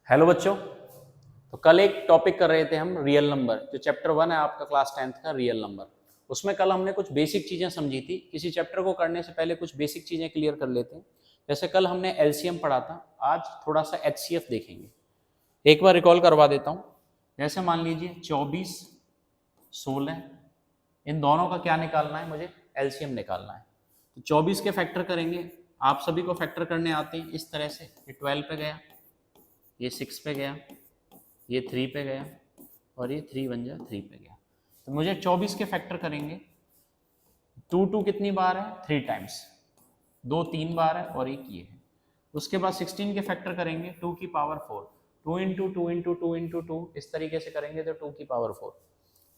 Hello बच्चों। तो कल एक टॉपिक कर रहे थे हम रियल नंबर, जो चैप्टर 1 है आपका क्लास 10th का रियल नंबर। उसमें कल हमने कुछ बेसिक चीजें समझी थी। किसी चैप्टर को करने से पहले कुछ बेसिक चीजें क्लियर कर लेते हैं। जैसे कल हमने एलसीएम पढ़ा था, आज थोड़ा सा एचसीएफ देखेंगे। एक बार रिकॉल करवा देता हूँ। जैसे मान लीजिए 24, 16, इन दोनों का क्या निकालना है, मुझे एलसीएम निकालना है। तो 24 के फैक्टर करेंगे। आप सभी को फैक्टर करने आते हैं इस तरह से। ये 12 पे गया, ये 6 पे गया, ये 3 पे गया और ये 3 बन जा 3 पे गया। तो मुझे 24 के फैक्टर करेंगे। 2 कितनी बार है? 3 टाइम्स। 2 3 बार है और एक ये है। उसके बाद 16 के फैक्टर करेंगे 2 की पावर 4। 2 इंटू 2 इंटू 2 इंटू 2 इस तरीके से करेंगे तो 2 की पावर 4।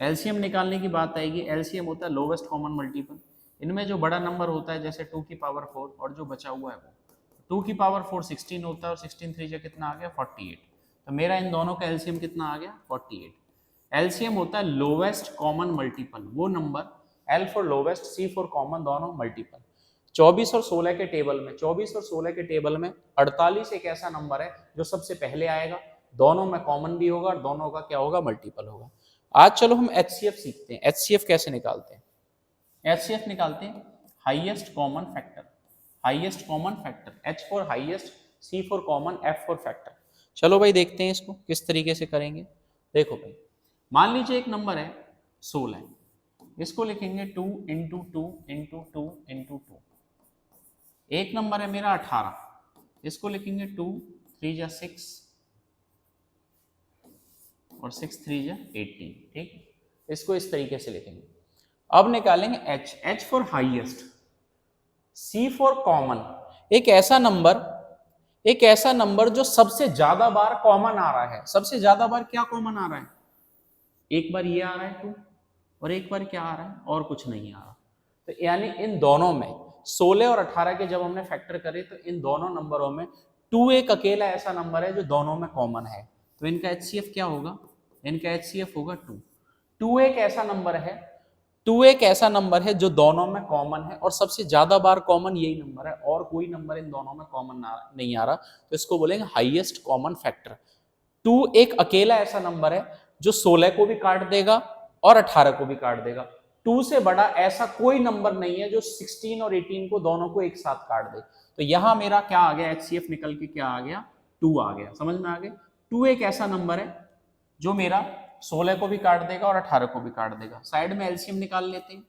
एलसीएम निकालने की बात आएगी। एलसीएम होता है लोवेस्ट कॉमन मल्टीपल। इनमें जो बड़ा नंबर होता है जैसे 2 की पावर 4 और जो बचा हुआ है वो 2 की पावर 4 16 होता है और 16 3 कितना आ गया 48। तो मेरा इन दोनों का एलसीएम कितना आ गया 48। एलसीएम होता है लोवेस्ट कॉमन मल्टीपल, वो number L for lowest, C for common, दोनों मल्टीपल। 24 और 16 के टेबल में 24 और 16 के टेबल में 48 एक ऐसा नंबर है जो सबसे पहले आएगा, दोनों में कॉमन भी होगा और दोनों का क्या होगा मल्टीपल होगा। आज चलो हम एचसीएफ सीखते हैं। एचसीएफ कैसे निकालते हैं? एचसीएफ निकालते हैं highest common factor. Highest common factor, H for highest, C for common, F for factor. चलो भाई देखते हैं इसको किस तरीके से करेंगे। देखो भाई, मान लीजिए एक नंबर है 16, इसको लिखेंगे 2 इंटू 2 इंटू 2 इंटू 2। एक नंबर है मेरा 18, इसको लिखेंगे 2 3 जा 6 और 6 3 जा 18। ठीक, इसको इस तरीके से लिखेंगे। अब निकालेंगे H. H for highest, C for common. एक ऐसा नंबर जो सबसे ज्यादा बार कॉमन आ रहा है। सबसे ज्यादा बार क्या कॉमन आ रहा है? एक बार ये आ रहा है 2 और एक बार क्या आ रहा है और कुछ नहीं आ रहा। तो यानी इन दोनों में 16 और 18 के जब हमने फैक्टर करे तो इन दोनों नंबरों में 2 एक अकेला ऐसा नंबर है जो दोनों में कॉमन है। तो इनका एचसीएफ क्या होगा? इनका एचसीएफ होगा 2। 2 एक ऐसा नंबर है, 2 एक ऐसा नंबर है जो दोनों में कॉमन है और सबसे ज्यादा बार कॉमन यही नंबर है और कोई नंबर इन दोनों में कॉमन नहीं आ रहा। तो इसको बोलेंगे हाईएस्ट कॉमन फैक्टर। 2 एक अकेला ऐसा नंबर है जो 16 को भी काट देगा और 18 को भी काट देगा। 2 से बड़ा ऐसा कोई नंबर नहीं है जो 16 और 18 को दोनों को एक साथ काट दे। तो यहां मेरा क्या आ गया? एचसीएफ निकल के क्या आ गया? 2 आ गया। समझ में आ गया? 2 एक ऐसा नंबर है जो मेरा 16 को भी काट देगा और 18 को भी काट देगा। साइड में एलसीएम निकाल लेते हैं।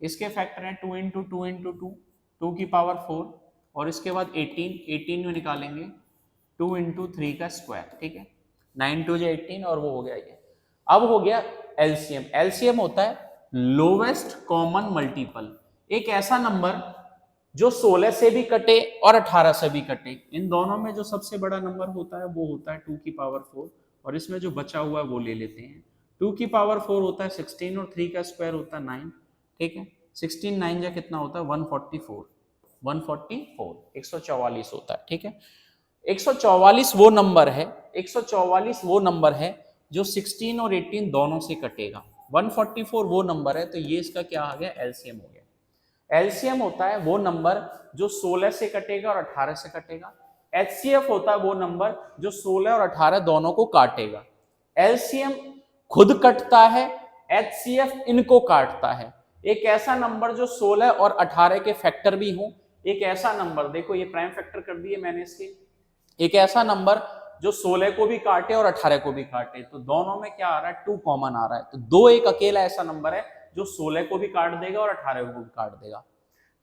इसके फैक्टर हैं 2 इंटू 2 इंटू 2, 2 की पावर 4 और इसके बाद 18। 18 में निकालेंगे 2 इंटू 3 का स्क्वायर। ठीक है, 9 2 18 और वो हो गया ये। अब हो गया एलसीएम। एलसीएम होता है लोवेस्ट कॉमन मल्टीपल। एक ऐसा नंबर जो 16 से भी कटे और 18 से भी कटे। इन दोनों में जो सबसे बड़ा नंबर होता है वो होता है 2 की पावर 4 और इसमें जो बचा हुआ है वो ले लेते हैं। 2 की पावर 4 होता है 16 और 3 का स्क्वायर होता है 9। ठीक है, 16 9 जा कितना होता है 144। 144 होता है। ठीक है, 144 वो नंबर है, 144 वो नंबर है जो 16 और 18 दोनों से कटेगा। 144 वो नंबर है। तो ये इसका क्या आ गया? एलसीएम हो गया। एलसीएम होता है वो नंबर जो 16 से कटेगा और 18 से कटेगा। एचसीएफ होता है वो नंबर जो 16 और 18 दोनों को काटेगा। एलसीएम खुद कटता है, एचसीएफ इनको काटता है। एक ऐसा नंबर जो 16 और 18 के फैक्टर भी हो। एक ऐसा नंबर, देखो ये प्राइम फैक्टर कर दिए मैंने इसके। एक ऐसा नंबर जो 16 को भी काटे और 18 को भी काटे। तो दोनों में क्या आ रहा है? 2 कॉमन आ रहा है। तो 2 एक अकेला ऐसा नंबर है जो 16 को भी काट देगा और 18 को भी काट देगा।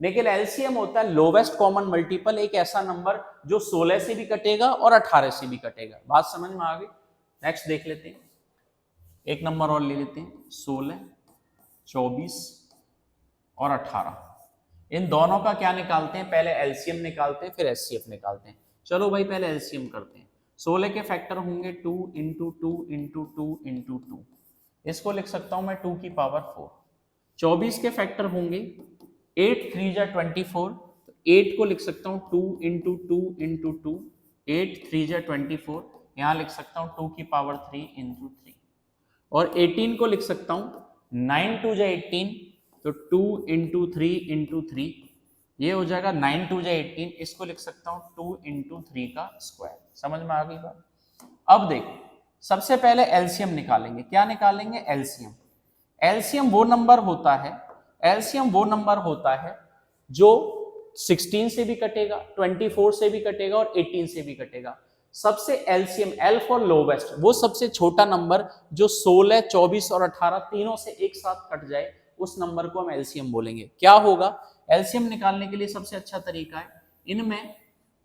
लेकिन एलसीएम होता है लोवेस्ट कॉमन मल्टीपल। एक ऐसा नंबर जो 16 से भी कटेगा और 18 से भी कटेगा। बात समझ में आ गई? नेक्स्ट देख लेते हैं, एक नंबर और ले लेते हैं। 16, 24 और 18, इन दोनों का क्या निकालते हैं? पहले एलसीएम निकालते हैं फिर एचसीएफ निकालते हैं। चलो भाई पहले एलसीएम करते हैं। 16 के फैक्टर होंगे 2 इंटू 2 इंटू 2 इंटू 2, इसको लिख सकता हूं मैं 2 की पावर 4। 24 के फैक्टर होंगे 8 3 जा 24, तो 8 को लिख सकता हूं 2 इंटू 2 इंटू 2, 8 3 जा 24, यहां लिख सकता हूं 2 की पावर 3 इंटू 3। और 18 को लिख सकता हूं 9 2 जा 18, तो 2 इंटू 3 इंटू 3, ये हो जाएगा 9 2 जा 18। इसको लिख सकता हूं 2 इंटू 3 का स्क्वायर। समझ में आ गई बात? अब देखो सबसे पहले एलसीएम निकालेंगे। क्या निकालेंगे? एलसीएम। एलसीएम वो नंबर होता है, एलसीएम वो नंबर होता है जो 16 से भी कटेगा, 24 से भी कटेगा और 18 से भी कटेगा। सबसे एलसीएम, एल फॉर लोवेस्ट, वो सबसे छोटा नंबर जो 16, 24 और 18 तीनों से एक साथ कट जाए, उस नंबर को हम एलसीएम बोलेंगे। क्या होगा? एलसीएम निकालने के लिए सबसे अच्छा तरीका है, इनमें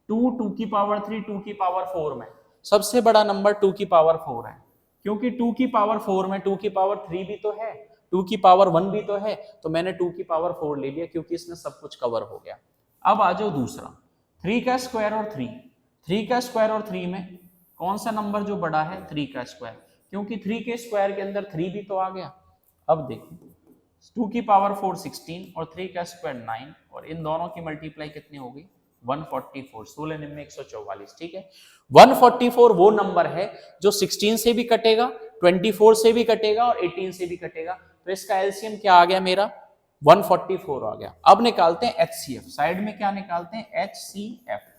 2, 2 की पावर 3, 2 की पावर 4 में सबसे बड़ा नंबर 2 की पावर 4 है, क्योंकि 2 की पावर 4 में 2 की पावर 3 भी तो है, 2 की पावर 1 भी तो है, तो मैंने 2 की पावर 4 ले लिया क्योंकि इसमें सब कुछ कवर हो गया। अब आ जाओ दूसरा, 3 का स्क्वायर और 3। 3 का स्क्वायर और 3 में कौन सा नंबर जो बड़ा है? 3 का स्क्वायर, क्योंकि 3 के स्क्वायर के अंदर 3 भी तो आ गया। अब देखो 2 की पावर 4 16 और 3 का स्क्वायर 9, और इन दोनों की मल्टीप्लाई कितनी होगी? 144, 16 निम्न 144, ठीक है। 144 वो नंबर है जो 16 से भी कटेगा, 24 से भी कटेगा और 18 से भी कटेगा, तो इसका एलसीएम क्या आ गया मेरा? 144 आ गया। अब निकालते हैं एचसीएफ। साइड में क्या निकालते हैं? HCF.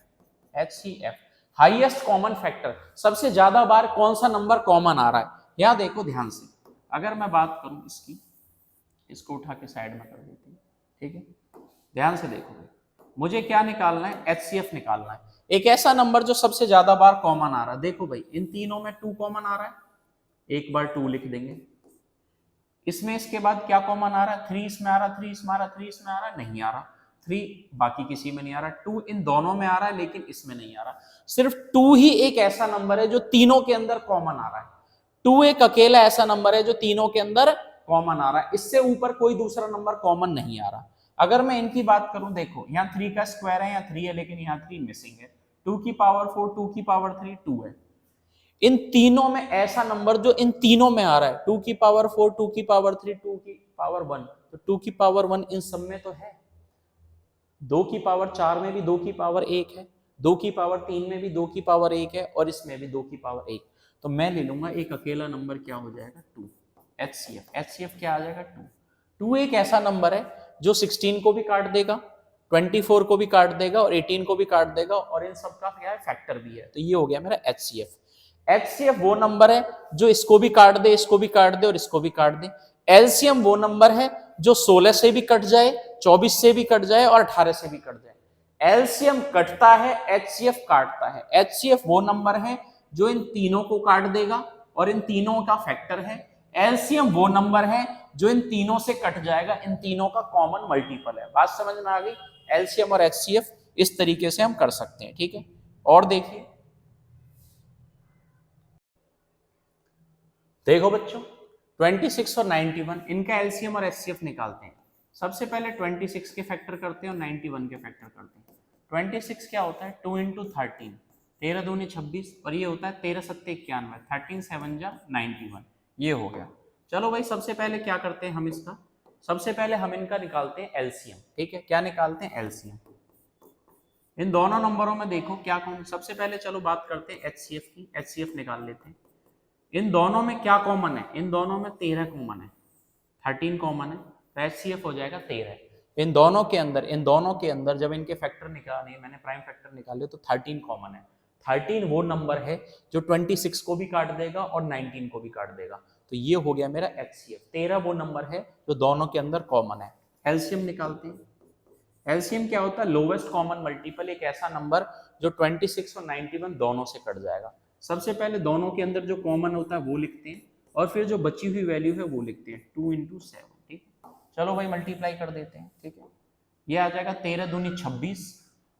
HCF highest common factor, सबसे ज्यादा बार कौन सा नंबर कॉमन आ रहा है? यहां देखो ध्यान से, अगर मैं बात करूं इसकी, इसको उठा के साइड में कर देती हूँ, ठीक है। ध्यान से देखो, मुझे क्या निकालना है? एचसीएफ निकालना है, एक ऐसा नंबर जो सबसे ज्यादा बार कॉमन आ रहा है। देखो भाई इन तीनों में 2 कॉमन आ रहा है, एक बार 2 लिख देंगे। इसमें इसके बाद क्या कॉमन आ रहा है? 3 इसमें आ रहा, 3 इसमें आ रहा, 3 इसमें आ रहा, नहीं आ रहा। 3 बाकी किसी में नहीं आ रहा। 2 इन दोनों में आ रहा है लेकिन इसमें नहीं आ रहा। सिर्फ 2 ही एक ऐसा नंबर है जो तीनों के अंदर कॉमन आ रहा है। 2 एक अकेला ऐसा नंबर है जो तीनों के अंदर कॉमन आ रहा है, इससे ऊपर कोई दूसरा नंबर कॉमन नहीं आ रहा। अगर मैं इनकी बात करूं, देखो यहाँ 3 का स्क्वायर है, यहाँ 3 है, लेकिन यहाँ 3 मिसिंग है। 2 की पावर 4, 2 की पावर 3, 2 है। इन तीनों में ऐसा नंबर जो इन तीनों में आ रहा है, 2 की पावर 4, 2 की पावर 3, 2 की पावर 1, तो 2 की पावर 1 इन सब में तो है। 2 की पावर 4 में भी 2 की पावर 1 है, 2 की पावर 3 में भी 2 की पावर 1 है, और इसमें भी 2 की पावर 1। तो मैं ले लूंगा एक अकेला नंबर, क्या हो जाएगा? 2। एचसीएफ, एचसीएफ क्या आ जाएगा? 2। 2 एक ऐसा नंबर है जो 16 को भी काट देगा, 24 को भी काट देगा और 18 को भी काट देगा, और इन सब का क्या है? फैक्टर भी है। तो ये हो गया मेरा एचसीएफ। एचसीएफ वो नंबर है जो इसको भी काट दे, इसको भी काट दे और इसको भी काट दे। एलसीएम वो नंबर है जो 16 से भी कट जाए, 24 से भी कट जाए और 18 से भी कट जाए। एलसीएम कटता है, एचसीएफ काटता है। एचसीएफ वो नंबर है जो इन तीनों को काट देगा और इन तीनों का फैक्टर है। एलसीएम वो नंबर है जो इन तीनों से कट जाएगा, इन तीनों का कॉमन मल्टीपल है। बात समझ में आ गई? एलसीएम और एचसीएफ इस तरीके से हम कर सकते हैं, ठीक है। और देखिए, देखो बच्चों 26 और 91 इनका एलसीएम और एचसीएफ निकालते हैं। सबसे पहले 26 के फैक्टर करते हैं और 91 के फैक्टर करते हैं। 26 क्या होता है? 2 इंटू 13, 13 दूनी 26, और ये होता है 13 सत्ते 91, 13 7 जा 91, ये हो गया। चलो भाई सबसे पहले क्या करते हैं हम इसका, सबसे पहले हम इनका निकालते हैं एलसीएम, ठीक है। क्या निकालते हैं? एलसीएम। इन दोनों नंबरों में देखो क्या कौन, सबसे पहले चलो बात करते हैं एचसीएफ की, एचसीएफ निकाल लेते हैं। इन दोनों में क्या कॉमन है? इन दोनों में 13 कॉमन है, 13 कॉमन है, तो एचसीएफ हो जाएगा 13। इन दोनों के अंदर, इन दोनों के अंदर जब इनके फैक्टर निकाले, मैंने प्राइम फैक्टर निकाले, तो 13 कॉमन है। 13 वो नंबर है जो 26 को भी काट देगा और 19 को भी काट देगा, तो ये हो गया मेरा एचसीएफ। 13 वो नंबर है जो दोनों के अंदर कॉमन है। एलसीएम निकालते हैं। एलसीएम क्या होता है? लोवेस्ट कॉमन मल्टीपल, एक ऐसा नंबर जो 26 और 91 दोनों से कट जाएगा। सबसे पहले दोनों के अंदर जो कॉमन होता है वो लिखते हैं, और फिर जो बची हुई वैल्यू है वो लिखते हैं, 2 इंटू 7, ठीक। चलो भाई मल्टीप्लाई कर देते हैं, ठीक है। ये आ जाएगा 13 दूनी 26,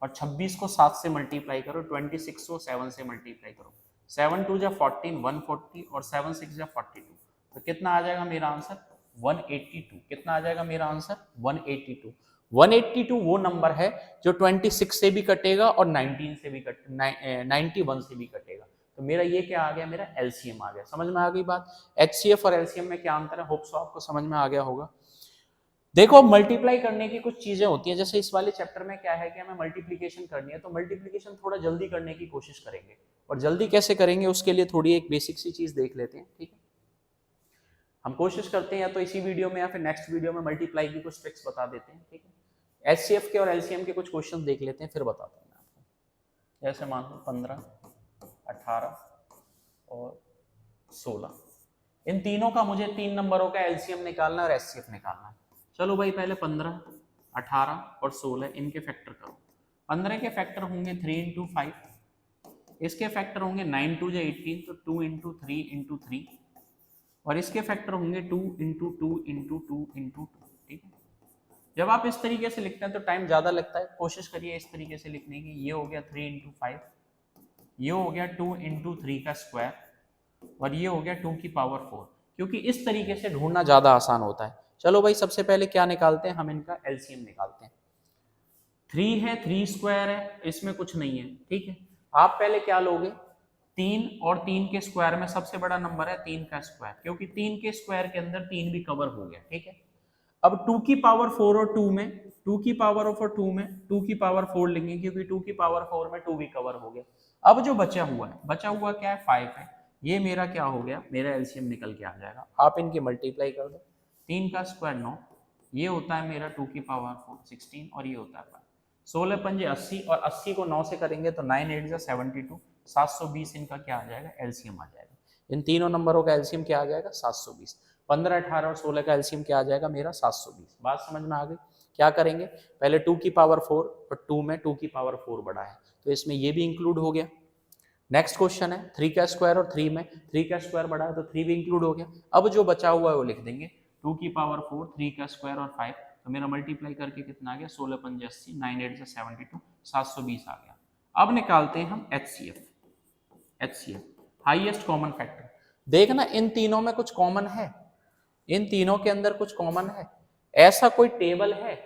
और 26 को 7 से मल्टीप्लाई करो, 26 को 7 से मल्टीप्लाई करो, 7 2 जा 14, 140, और 7 6 जा 42, तो कितना आ जाएगा मेरा आंसर? 182। कितना आ जाएगा मेरा आंसर? 182। 182 वो नंबर है जो 26 से भी कटेगा और 19 से भी 91 से भी कटेगा, तो मेरा ये क्या आ गया? मेरा एलसीएम आ गया। समझ में आ गई बात? एचसीएफ और एलसीएम में क्या अंतर है? होप सो आपको समझ में आ गया होगा। देखो मल्टीप्लाई करने की कुछ चीजें होती हैं, जैसे इस वाले चैप्टर में क्या है कि हमें मल्टीप्लिकेशन करनी है, तो मल्टीप्लिकेशन थोड़ा जल्दी करने की कोशिश करेंगे, और जल्दी कैसे करेंगे उसके लिए थोड़ी एक बेसिक सी चीज देख लेते हैं, ठीक है। हम कोशिश करते हैं या तो इसी वीडियो में या फिर नेक्स्ट वीडियो में मल्टीप्लाई की कुछ ट्रिक्स बता देते हैं, ठीक है। एचसीएफ के और एलसीएम के कुछ क्वेश्चन देख लेते हैं, फिर बताता हूँ मैं आपको। जैसे मान लो 15, 18, और 16। इन तीनों का मुझे 3 नंबरों का एलसीएम निकालना है और एचसीएफ निकालना है। चलो भाई पहले 15, 18 और 16 इनके फैक्टर करो। 15 के फैक्टर होंगे 3 इंटू 5, इसके फैक्टर होंगे 9 टू जो 18, तो 2 इंटू 3 इंटू 3, और इसके फैक्टर होंगे 2 इंटू 2 इंटू 2 इंटू 2। ठीक है, जब आप इस तरीके से लिखते हैं तो टाइम ज़्यादा लगता है, कोशिश करिए इस तरीके से लिखने की। ये हो गया 3 इंटू 5, ये हो गया 2 इंटू 3 का स्क्वायर, और ये हो गया 2 की पावर 4, क्योंकि इस तरीके से ढूंढना ज़्यादा आसान होता है। चलो भाई सबसे पहले क्या निकालते हैं, हम इनका एलसीएम निकालते हैं। 3 है, 3 स्क्वायर है, इसमें कुछ नहीं है। ठीक है, आप पहले क्या लोगे, 3, और 3 के स्क्वायर में सबसे बड़ा नंबर है 3 का स्क्वायर, क्योंकि 3 के स्क्वायर के अंदर 3 भी कवर हो गया। ठीक है, अब 2 की पावर 4 और 2 में 2 की पावर ऑफ 2 में 2 की पावर 4 लेंगे, क्योंकि 2 की पावर 4 में 2 भी कवर हो गया। अब जो बचा हुआ क्या है, 5 है। ये मेरा क्या हो गया, मेरा एलसीएम निकल के आ जाएगा। आप इनकी मल्टीप्लाई कर दो, 3 का स्क्वायर 9, ये होता है मेरा 2 की पावर 4 16, और ये होता है 5। 16 पंजे 80, और 80 को 9 से करेंगे तो 9 8 जा 72, 720 इनका क्या आ जाएगा, एलसीएम आ जाएगा। इन तीनों नंबरों का एलसीएम क्या आ जाएगा, 720। 15, 18 और 16 का एलसीएम क्या आ जाएगा मेरा, 720। बात समझ में आ गई। क्या करेंगे, पहले 2 की पावर 4 और 2 में 2 की पावर 4 बड़ा है, तो इसमें ये भी इंक्लूड हो गया। नेक्स्ट क्वेश्चन है 3 का स्क्वायर, और 3 में 3 का स्क्वायर बड़ा है तो 3 भी इंक्लूड हो गया। अब जो बचा हुआ है वो लिख देंगे, 2 की पावर 4, 3 का स्क्वायर और 5, तो मेरा मल्टीप्लाई करके कितना आ गया, 16 पंजे 80, 9 8 जा 72, 720 आ गया। अब निकालते हैं हम HCF. HCF highest common factor. देखना इन तीनों में कुछ कॉमन है, इन तीनों के अंदर कुछ कॉमन है। ऐसा कोई टेबल है,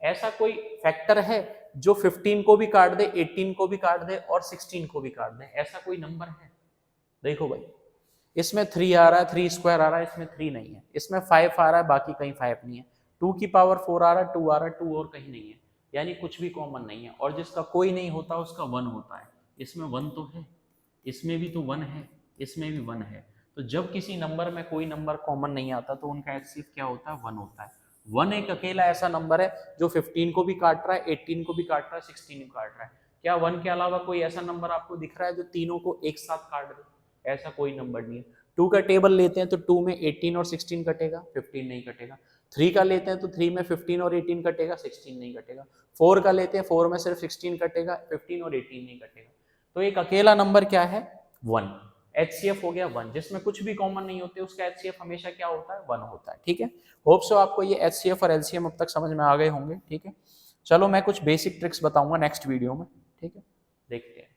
ऐसा कोई फैक्टर है जो 15 को भी काट दे, 18 को भी काट दे और 16 को भी काट दे, ऐसा कोई नंबर है? देखो भाई, इसमें 3 आ रहा है, 3 स्क्वायर आ रहा है, इसमें 3 नहीं है। इसमें 5 आ रहा है, बाकी कहीं 5 नहीं है। 2 की पावर 4 आ रहा है, 2 आ रहा है, 2 और कहीं नहीं है, यानी कुछ भी कॉमन नहीं है। और जिसका कोई नहीं होता उसका 1 होता है। इसमें 1 तो है, इसमें भी तो 1 है, इसमें भी 1 है। तो जब किसी नंबर में कोई नंबर कॉमन नहीं आता तो उनका एचसीएफ क्या होता है, 1 होता है। 1 एक अकेला ऐसा नंबर है जो 15 को भी काट रहा है, 18 को भी काट रहा है, 16 को काट रहा है। क्या 1 के अलावा कोई ऐसा नंबर आपको दिख रहा है जो तीनों को एक साथ काट दे? ऐसा कोई नंबर नहीं है। 2 का टेबल लेते हैं तो 2 में 18 और 16 कटेगा, 15 नहीं कटेगा। 3 का लेते हैं तो 3 में 15 और 18 कटेगा, 16 नहीं कटेगा। 4 का लेते हैं, 4 में सिर्फ 16 कटेगा, 15 और 18 नहीं कटेगा। तो एक अकेला नंबर क्या है, 1। एचसीएफ हो गया 1, जिसमें कुछ भी कॉमन नहीं होते उसका एचसीएफ हमेशा क्या होता है, 1 होता है। ठीक है, होप सो आपको ये एचसीएफ और एलसीएम अब तक समझ में आ गए होंगे। ठीक है, चलो मैं कुछ बेसिक ट्रिक्स बताऊंगा नेक्स्ट वीडियो में। ठीक है, देखते हैं।